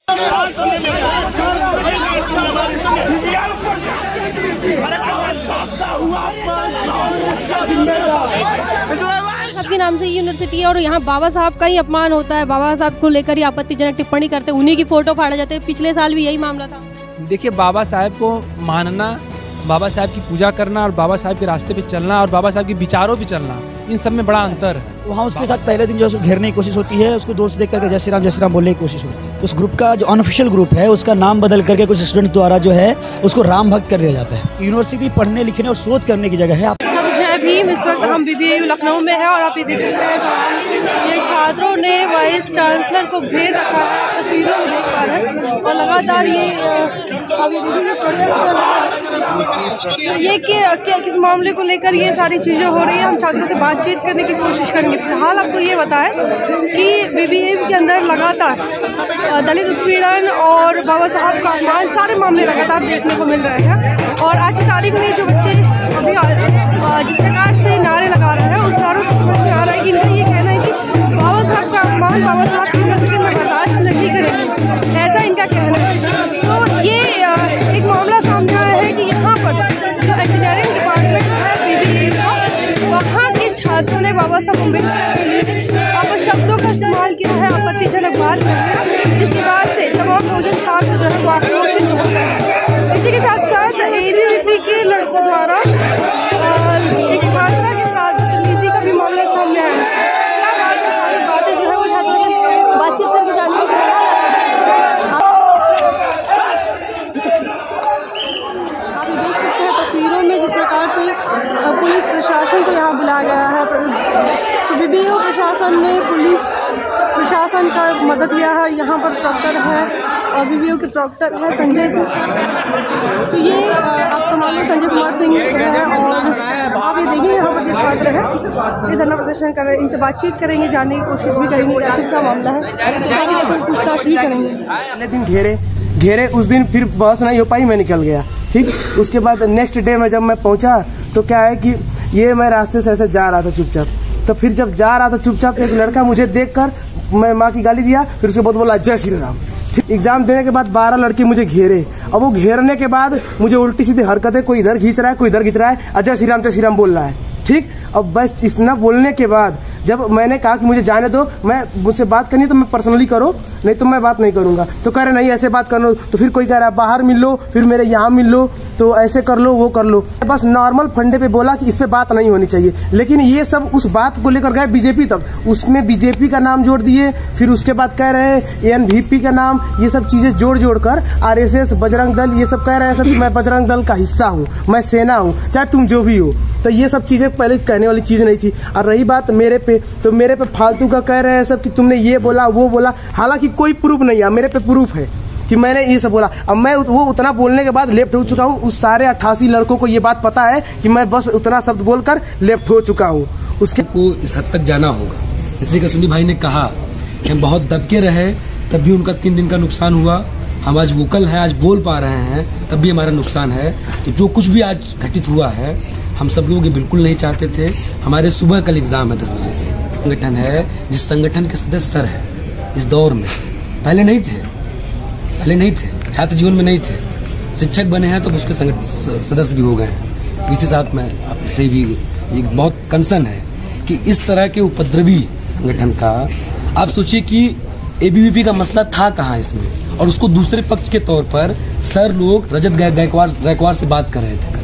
सबके नाम से यूनिवर्सिटी है और यहाँ बाबा साहब का ही अपमान होता है। बाबा साहब को लेकर ही आपत्तिजनक टिप्पणी करते हैं, उन्हीं की फोटो फाड़े जाते हैं। पिछले साल भी यही मामला था। देखिए, बाबा साहब को मानना, बाबा साहब की पूजा करना और बाबा साहब के रास्ते पे चलना और बाबा साहब के विचारों पे चलना, इन सब में बड़ा अंतर है। वहाँ उसके साथ पहले दिन जो घेरने की कोशिश होती है, उसको दूर से देख करके जय श्री राम बोलने की कोशिश होती है। उस ग्रुप का जो अनऑफिशियल ग्रुप है, उसका नाम बदल करके कुछ स्टूडेंट्स द्वारा जो है उसको राम भक्त कर दिया जाता है। यूनिवर्सिटी पढ़ने लिखने और शोध करने की जगह है। सब जय भीम। इस वक्त हम BBAU लखनऊ में है और आप ये देख सकते हैं ये छात्रों ने वाइस चांसलर को घेर रखा है, तस्वीरों में देख पा रहे हैं। और लगातार ये किस मामले को लेकर ये सारी चीजें हो रही है, हम छात्रों से बातचीत करने की कोशिश करेंगे। फिलहाल आपको ये बताएं कि BBAU के अंदर लगातार दलित उत्पीड़न और बाबा साहब का अपमान, सारे मामले लगातार देखने को मिल रहे हैं। और आज की तारीख में जो बच्चे अभी जिस प्रकार से नारे लगा रहे हैं, उस नारों से समझ में आ रहा है कि इनका ये कहना है कि बाबा साहब का अपमान बाबा साहब की यूनिवर्सिटी में बर्दाश्त नहीं करेंगे, ऐसा इनका कहना है। तो ये एक मामला सामने आया है कि यहाँ पर जो इंजीनियरिंग डिपार्टमेंट है BBAU का, वहाँ के छात्रों ने बाबा साहब अम्बेडकर के लिए अपशब्दों का इस्तेमाल किया है, आपत्तिजनक बात है, जिसके बाद से तमाम बहुजन छात्र जो है वो आक्रोशित हो गए हैं। इसी के साथ साथ ABVP के लड़कों द्वारा एक छात्रा के साथ बदतमीजी का भी मामला सामने आया है। क्या बात है, सारी बातें जो है वो छात्रों से बातचीत करके जानने को आप ये देख सकते हैं तस्वीरों में जिस प्रकार से पुलिस प्रशासन को यहाँ बुलाया गया है। तो BBAU प्रशासन ने पुलिस प्रशासन का मदद लिया है। यहाँ पर प्रॉक्टर है और BBAU के प्रॉक्टर है संजय सिंह। तो ये आपका मालूम संजय कुमार सिंह है और आप ये देखिए यहाँ पर जो छात्र है ये धरना प्रदर्शन कर रहे हैं। इनसे बातचीत करेंगे, जानने की कोशिश भी करेंगे क्या किसका मामला है, पूछताछ भी करेंगे। पहले दिन घेरे उस दिन फिर बस नहीं हो पाई, मैं निकल गया। ठीक, उसके बाद नेक्स्ट डे में जब मैं पहुंचा तो क्या है कि ये मैं रास्ते से ऐसे जा रहा था चुपचाप, तो फिर जब जा रहा था चुपचाप एक लड़का मुझे देखकर मैं माँ की गाली दिया, फिर उसके बाद बोला जय श्री राम। एग्जाम देने के बाद 12 लड़के मुझे घेरे। अब वो घेरने के बाद मुझे उल्टी सीधी हरकतें, कोई इधर खींच रहा है, कोई इधर खींच रहा है, जय श्री राम बोल रहा है। ठीक, अब बस इतना बोलने के बाद जब मैंने कहा कि मुझे जाने दो, मैं मुझसे बात करनी है तो मैं पर्सनली करो, नहीं तो मैं बात नहीं करूंगा। तो कह रहे नहीं ऐसे बात कर लो, तो फिर कोई कह रहा है बाहर मिल लो, फिर मेरे यहाँ मिल लो, तो ऐसे कर लो वो कर लो। बस नॉर्मल फंडे पे बोला कि इस पे बात नहीं होनी चाहिए, लेकिन ये सब उस बात को लेकर गए बीजेपी तक, उसमें बीजेपी का नाम जोड़ दिए। फिर उसके बाद कह रहे हैं ANVP का नाम, ये सब चीजें जोड़ कर RSS बजरंग दल ये सब कह रहे हैं सब, मैं बजरंग दल का हिस्सा हूँ, मैं सेना हूँ, चाहे तुम जो भी हो। तो ये सब चीजें पहले कहने वाली चीज नहीं थी। और रही बात मेरे पे, तो मेरे पे फालतू का कह रहे हैं सब कि तुमने ये बोला वो बोला, हालांकि कोई प्रूफ नहीं है। मेरे पे प्रूफ है कि मैंने ये सब बोला। अब मैं वो उतना बोलने के बाद लेफ्ट हो चुका हूँ। उस सारे 88 लड़कों को ये बात पता है कि मैं बस उतना शब्द बोलकर लेफ्ट हो चुका हूँ। उसके को इस हद तक जाना होगा। जैसे कि सुनी भाई ने कहा कि हम बहुत दबके रहे, तब भी उनका 3 दिन का नुकसान हुआ। हम आज वोकल हैं, आज बोल पा रहे हैं, तब भी हमारा नुकसान है। तो जो कुछ भी आज घटित हुआ है, हम सब लोग ये बिल्कुल नहीं चाहते थे। हमारे सुबह कल एग्जाम है 10 बजे से। संगठन है जिस संगठन के सदस्य सर है इस दौर में पहले नहीं थे, छात्र जीवन में नहीं थे, शिक्षक बने हैं तो उसके सदस्य भी हो गए हैं। इसी साथ में आपसे भी एक बहुत कंसर्न है कि इस तरह के उपद्रवी संगठन का, आप सोचिए कि ABVP का मसला था कहाँ इसमें, और उसको दूसरे पक्ष के तौर पर सर लोग रजत गायकवाड़ से बात कर रहे थे।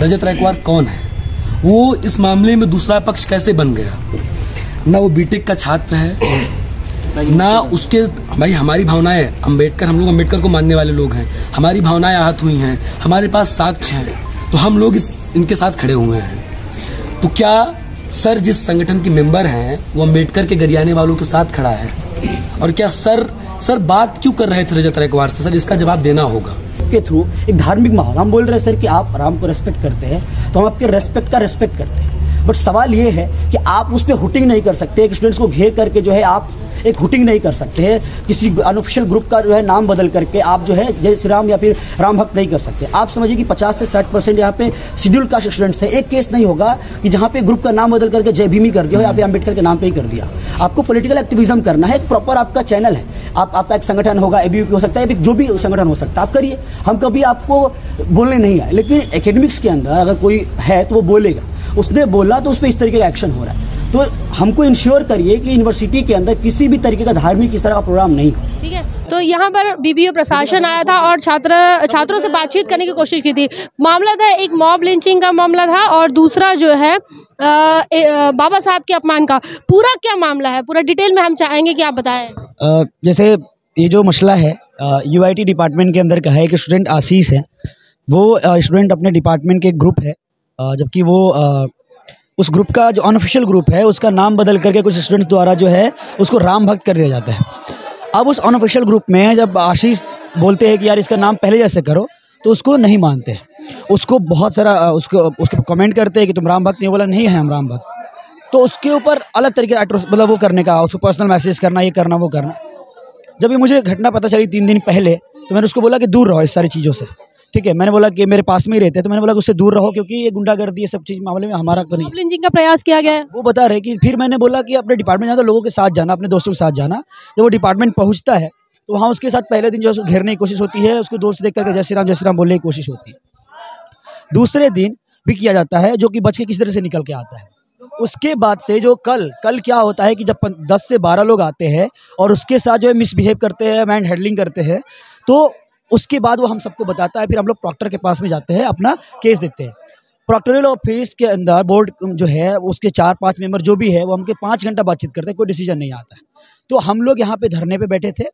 रजत गायकवाड़ कौन है, वो इस मामले में दूसरा पक्ष कैसे बन गया? ना वो बीटेक का छात्र है, ना उसके, भाई हमारी भावनाएं, हम लोग अम्बेडकर को मानने वाले लोग हैं, हमारी भावनाएं आहत हुई हैं, हमारे पास साक्ष्य हैं, तो हम लोग इनके साथ खड़े हुए हैं। तो क्या सर जिस संगठन के मेंबर हैं वो अम्बेडकर के गरियाने वालों के साथ खड़ा है? और क्या सर बात क्यों कर रहे थे रजत गायकवाड़ से? सर इसका जवाब देना होगा। के थ्रू एक धार्मिक माहौल, हम बोल रहे हैं सर कि आप राम को रेस्पेक्ट करते हैं तो हम आपके रेस्पेक्ट का रेस्पेक्ट करते हैं, बट सवाल ये है कि आप उस पर हुटिंग नहीं कर सकते। एक स्टूडेंट्स को घेर करके जो है आप एक हुटिंग नहीं कर सकते हैं, किसी अनऑफिशियल ग्रुप का जो है नाम बदल करके आप जो है जय श्री राम या फिर राम भक्त नहीं कर सकते। आप समझिए कि 50 से 60% यहाँ पे शेड्यूल कास्ट स्टूडेंट्स है। एक केस नहीं होगा कि जहाँ पे ग्रुप का नाम बदल करके जय भीम ही कर दिया हो या फिर अम्बेडकर के नाम पे ही कर दिया। आपको पॉलिटिकल एक्टिविज्म करना है, प्रॉपर आपका चैनल है, आपका एक संगठन होगा, एबीवीपी हो सकता है, जो भी संगठन हो सकता है, आप करिए। हम कभी आपको बोलने नहीं आए, लेकिन एकेडमिक्स के अंदर अगर कोई है तो वो बोलेगा, उसने बोला तो उस पर इस तरीके का एक्शन हो रहा है। तो हमको इंश्योर करिए कि यूनिवर्सिटी के अंदर किसी भी तरीके का धार्मिक इस तरह का प्रोग्राम नहीं हो। ठीक है, तो यहाँ पर बीबीओ प्रशासन आया था और छात्रों से बातचीत करने की कोशिश की थी। मामला था एक मॉब लिंचिंग का मामला था और दूसरा जो है बाबा साहब के अपमान का। पूरा क्या मामला है, पूरा डिटेल में हम चाहेंगे कि आप बताएं। जैसे ये जो मसला है यूआईटी डिपार्टमेंट के अंदर का है, एक स्टूडेंट आशीष है, वो स्टूडेंट अपने डिपार्टमेंट के एक ग्रुप है, जबकि वो उस ग्रुप का जो अनऑफिशियल ग्रुप है उसका नाम बदल करके कुछ स्टूडेंट्स द्वारा जो है उसको राम भक्त कर दिया जाता है। अब उस अनऑफिशियल ग्रुप में जब आशीष बोलते हैं कि यार इसका नाम पहले जैसे करो, तो उसको नहीं मानते, उसको बहुत सारा उसको कमेंट करते हैं कि तुम राम भक्त नहीं। बोला नहीं है हम राम भक्त। तो उसके ऊपर अलग तरीके मतलब वो करने का, उसको पर्सनल मैसेज करना, ये करना वो करना। जब ये मुझे घटना पता चली 3 दिन पहले, तो मैंने उसको बोला कि दूर रहो इस सारी चीज़ों से। ठीक है, मैंने बोला कि मेरे पास में ही रहते हैं, तो मैंने बोला कि उससे दूर रहो, क्योंकि ये गुंडागर्दी ये सब चीज़ मामले में हमारा को नहीं। लिंचिंग का प्रयास किया गया है, वो बता रहे कि फिर मैंने बोला कि अपने डिपार्टमेंट जाना तो लोगों के साथ जाना, अपने दोस्तों के साथ जाना। जब वो डिपार्टमेंट पहुंचता है तो वहाँ उसके साथ पहले दिन जो है उसको घेरने की कोशिश होती है, उसको दोस्त देख करके जय श्री राम बोलने की कोशिश होती है। दूसरे दिन भी किया जाता है, जो कि बच के किसी तरह से निकल के आता है। उसके बाद से जो कल क्या होता है कि जब 10 से 12 लोग आते हैं और उसके साथ जो है मिसबिहेव करते हैं, मैंड हैंडलिंग करते हैं, तो उसके बाद वो हम सबको बताता है। फिर हम लोग प्रॉक्टर के पास में जाते हैं, अपना केस देते हैं। प्रॉक्टोरियल ऑफिस के अंदर बोर्ड जो है उसके 4-5 मेंबर जो भी है वो हमके 5 घंटा बातचीत करते हैं, कोई डिसीजन नहीं आता है। तो हम लोग यहाँ पे धरने पे बैठे थे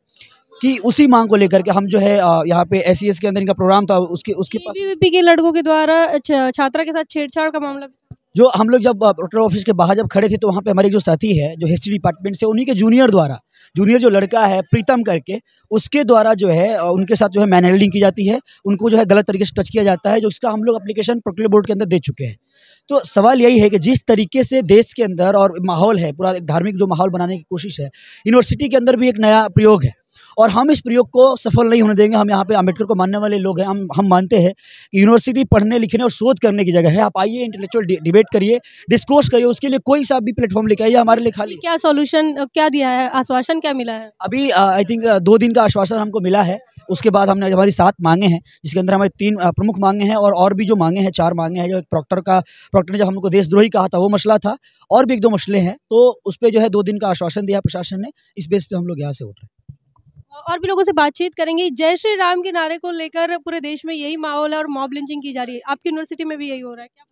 कि उसी मांग को लेकर के हम जो है यहाँ पे SES के अंदर इनका प्रोग्राम था, उसके पास एबीवीपी के लड़कों के द्वारा छात्रा के साथ छेड़छाड़ का मामला। जो हम लोग जब प्रोक्टर ऑफिस के बाहर जब खड़े थे, तो वहाँ पे हमारे जो साथी है जो हिस्ट्री डिपार्टमेंट से, उन्हीं के जूनियर जो लड़का है प्रीतम करके, उसके द्वारा जो है उनके साथ जो है मैन हैंडलिंग की जाती है, उनको जो है गलत तरीके से टच किया जाता है, जो इसका हम लोग एप्लीकेशन प्रोक्टर बोर्ड के अंदर दे चुके हैं। तो सवाल यही है कि जिस तरीके से देश के अंदर और माहौल है, पूरा धार्मिक जो माहौल बनाने की कोशिश है, यूनिवर्सिटी के अंदर भी एक नया प्रयोग है और हम इस प्रयोग को सफल नहीं होने देंगे। हम यहाँ पे अम्बेडकर को मानने वाले लोग हैं। हम मानते हैं कि यूनिवर्सिटी पढ़ने लिखने और शोध करने की जगह है। आप आइए, इंटेलेक्चुअल डिबेट करिए, डिस्कोर्स करिए, उसके लिए कोई सा भी प्लेटफॉर्म लेके आइए, हमारे लिए खाली। क्या सॉल्यूशन क्या दिया है, आश्वासन क्या मिला है? अभी आई थिंक 2 दिन का आश्वासन हमको मिला है। उसके बाद हमने हमारी 7 मांगे हैं, जिसके अंदर हमारे 3 प्रमुख मांगे हैं और भी जो मांगे हैं 4 मांगे हैं। जो एक प्रॉक्टर ने जब हमको देशद्रोही कहा था वो मसला था, और भी 1-2 मसले हैं। तो उस पर जो है 2 दिन का आश्वासन दिया प्रशासन ने। इस बेस पे हम लोग यहाँ से उठ रहे हैं। और भी लोगों से बातचीत करेंगे। जय श्री राम के नारे को लेकर पूरे देश में यही माहौल है और मॉब लिंचिंग की जा रही है। आपकी यूनिवर्सिटी में भी यही हो रहा है क्या?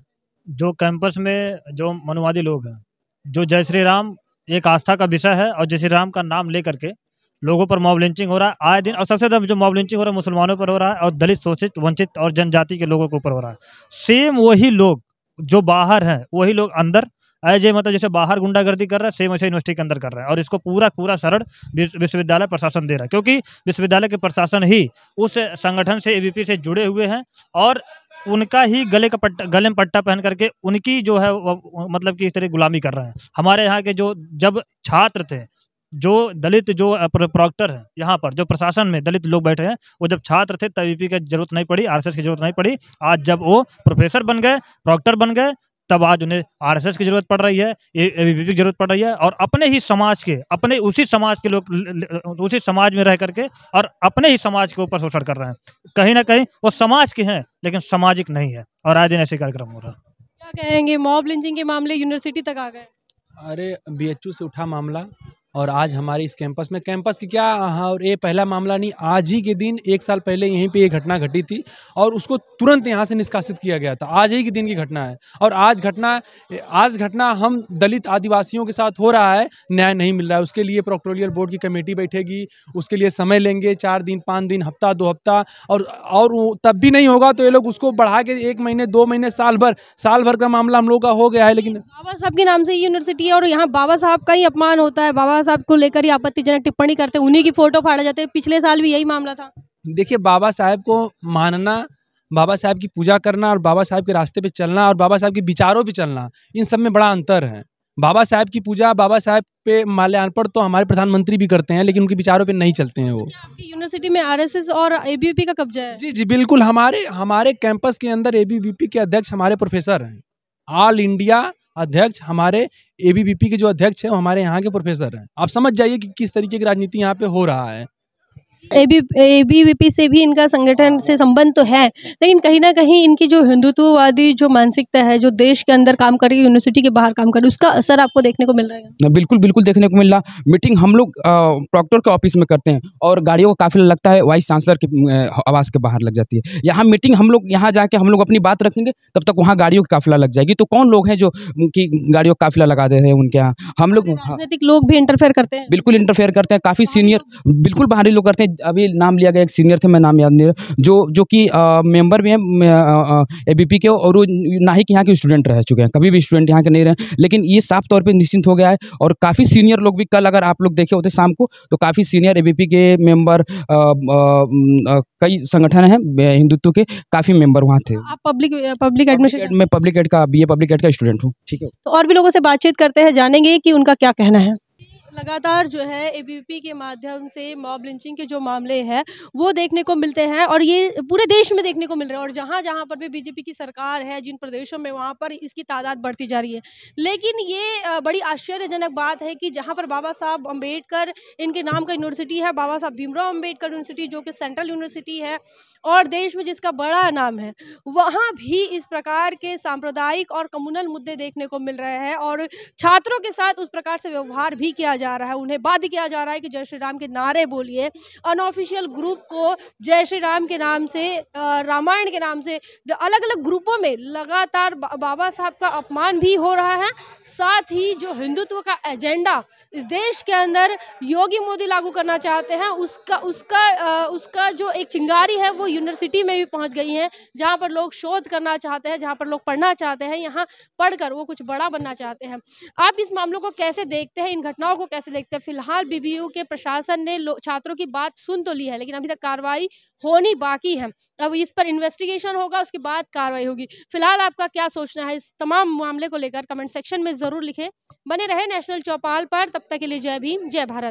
जो कैंपस में जो मनुवादी लोग हैं, जो जय श्री राम एक आस्था का विषय है, और जय श्री राम का नाम लेकर के लोगों पर मॉब लिंचिंग हो रहा है आए दिन। और सबसे ज़्यादा जो मॉब लिंचिंग हो रहा है मुसलमानों पर हो रहा है, और दलित, शोषित, वंचित और जनजाति के लोगों के ऊपर हो रहा है। सेम वही लोग जो बाहर हैं, वही लोग अंदर मतलब जैसे बाहर गुंडागर्दी कर रहा है, सेम वैसे यूनिवर्सिटी के अंदर कर रहा है। और इसको पूरा शरण विश्वविद्यालय प्रशासन दे रहा है, क्योंकि विश्वविद्यालय के प्रशासन ही उस संगठन से, एबीवीपी से जुड़े हुए हैं, और उनका ही गले में पट्टा पहन करके उनकी जो है मतलब कि इस तरह गुलामी कर रहे हैं। हमारे यहाँ के जो जब छात्र थे, जो दलित जो प्रॉक्टर हैं, यहाँ पर जो प्रशासन में दलित लोग बैठे हैं, वो जब छात्र थे तब एबीवीपी की जरूरत नहीं पड़ी, आरएसएस की जरूरत नहीं पड़ी। आज जब वो प्रोफेसर बन गए, प्रॉक्टर बन गए, तब आज उन्हें आरएसएस की जरूरत पड़ रही है, एबीवीपी की जरूरत पड़ रही है। और अपने ही समाज के, अपने उसी समाज के लोग उसी समाज में रह करके और अपने ही समाज के ऊपर शोषण कर रहे हैं। कहीं ना कहीं वो समाज के हैं लेकिन सामाजिक नहीं है, और आज दिन ऐसे कार्यक्रम हो रहा है। क्या कहेंगे, मॉब लिंचिंग के मामले यूनिवर्सिटी तक आ गए? अरे BHU से उठा मामला, और आज हमारे इस कैंपस की क्या, हाँ, और ये पहला मामला नहीं, आज ही के दिन 1 साल पहले यहीं पे ये घटना घटी थी और उसको तुरंत यहाँ से निष्कासित किया गया था। आज ही के दिन की घटना है, और आज घटना हम दलित आदिवासियों के साथ हो रहा है, न्याय नहीं मिल रहा है। उसके लिए प्रोक्टोरियल बोर्ड की कमेटी बैठेगी, उसके लिए समय लेंगे, 4 दिन, 5 दिन, हफ्ता, 2 हफ्ता, और तब भी नहीं होगा तो ये लोग उसको बढ़ा के 1 महीने, 2 महीने, साल भर का मामला हम लोग का हो गया है। लेकिन बाबा साहब के नाम से यूनिवर्सिटी है और यहाँ बाबा साहब का ही अपमान होता है, बाबा साहब को लेकर ही आपत्तिजनक टिप्पणी करते हैं, उन्हीं की फोटो फाड़ा जाते हैं। पिछले साल भी यही मामला था। देखिए, बाबा साहब को मानना, बाबा साहब की पूजा करना और बाबा साहब के रास्ते पे चलना और बाबा साहब के विचारों पे चलना, इन सब में बड़ा अंतर है। बाबा साहब की पूजा, बाबा साहब पे माल्यार्पण तो हमारे प्रधानमंत्री भी करते हैं, लेकिन उनके विचारों पे नहीं चलते हैं वो। क्या आपकी यूनिवर्सिटी में आरएसएस और एबीवीपी का कब्जा है? जी, जी, बिल्कुल। हमारे हमारे कैंपस के अंदर एबीवीपी के अध्यक्ष हमारे प्रोफेसर हैं। ऑल इंडिया अध्यक्ष हमारे एबीवीपी के जो अध्यक्ष हैं, वो हमारे यहाँ के प्रोफेसर हैं। आप समझ जाइए कि किस तरीके की राजनीति यहाँ पे हो रहा है। एबीवीपी से भी इनका संगठन से संबंध तो है, लेकिन कहीं ना कहीं इनकी जो हिंदुत्ववादी जो मानसिकता है, जो देश के अंदर काम कर रही है, यूनिवर्सिटी के बाहर काम कर रही है, उसका असर आपको देखने को मिल रहा है? बिल्कुल बिल्कुल देखने को मिल रहा। मीटिंग हम लोग प्रॉक्टर के ऑफिस में करते हैं और गाड़ियों का काफिला लगता है वाइस चांसलर के आवास के बाहर लग जाती है। यहाँ मीटिंग हम लोग यहाँ जाके हम लोग अपनी बात रखेंगे, तब तक वहाँ गाड़ियों की काफिला लग जाएगी। तो कौन लोग हैं जो उनकी गाड़ियों का काफिला लगा दे रहे हैं उनके यहाँ? हम लोग राजनीतिक लोग भी इंटरफेयर करते हैं? बिल्कुल इंटरफेयर करते हैं, काफ़ी सीनियर, बिल्कुल बाहरी लोग करते हैं। अभी नाम लिया गया, एक सीनियर थे, मैं नाम याद नहीं रहा, जो कि मेंबर भी हैं एबीपी के, और वो ना ही कि यहाँ के स्टूडेंट रह चुके हैं, कभी भी स्टूडेंट यहाँ के नहीं रहे, लेकिन ये साफ तौर पे निश्चिंत हो गया है। और काफ़ी सीनियर लोग भी, कल अगर आप लोग देखे होते शाम को, तो काफ़ी सीनियर एबीपी के मेंबर, कई संगठन हैं हिंदुत्व के, काफ़ी मेंबर वहाँ थे। आप पब्लिक एडमिनिस्ट्रेशन मैं पब्लिक एड का BA पब्लिक एड का स्टूडेंट हूँ। ठीक है, तो और भी लोगों से बातचीत करते हैं, जानेंगे कि उनका क्या कहना है। लगातार जो है एबीवीपी के माध्यम से मॉब लिंचिंग के जो मामले हैं वो देखने को मिलते हैं, और ये पूरे देश में देखने को मिल रहा है। और जहाँ जहाँ पर भी बीजेपी की सरकार है, जिन प्रदेशों में, वहाँ पर इसकी तादाद बढ़ती जा रही है। लेकिन ये बड़ी आश्चर्यजनक बात है कि जहाँ पर बाबा साहब अम्बेडकर इनके नाम का यूनिवर्सिटी है, बाबा साहब भीमराव अम्बेडकर यूनिवर्सिटी, जो कि सेंट्रल यूनिवर्सिटी है और देश में जिसका बड़ा नाम है, वहाँ भी इस प्रकार के सांप्रदायिक और कम्युनल मुद्दे देखने को मिल रहे हैं। और छात्रों के साथ उस प्रकार से व्यवहार भी किया जा रहा है, उन्हें बाध्य किया जा रहा है कि जय श्री राम के नारे बोलिए। अनऑफिशियल ग्रुप को जय श्री राम के नाम से, रामायण के नाम से, अलग अलग ग्रुपों में लगातार बाबा साहब का अपमान भी हो रहा है। साथ ही जो हिंदुत्व का एजेंडा इस देश के अंदर योगी मोदी लागू करना चाहते हैं, उसका जो एक चिंगारी है वो यूनिवर्सिटी में भी पहुंच गई है, जहां पर लोग शोध करना चाहते हैं, जहां पर लोग पढ़ना चाहते हैं, यहाँ पढ़कर वो कुछ बड़ा बनना चाहते हैं। आप इस मामलों को कैसे देखते हैं, इन घटनाओं को कैसे देखते हैं? फिलहाल बीबीयू के प्रशासन ने छात्रों की बात सुन तो ली है, लेकिन अभी तक कार्रवाई होनी बाकी है। अब इस पर इन्वेस्टिगेशन होगा, उसके बाद कार्रवाई होगी। फिलहाल आपका क्या सोचना है इस तमाम मामले को लेकर? कमेंट सेक्शन में जरूर लिखें। बने रहे नेशनल चौपाल पर, तब तक के लिए जय भीम, जय भारत।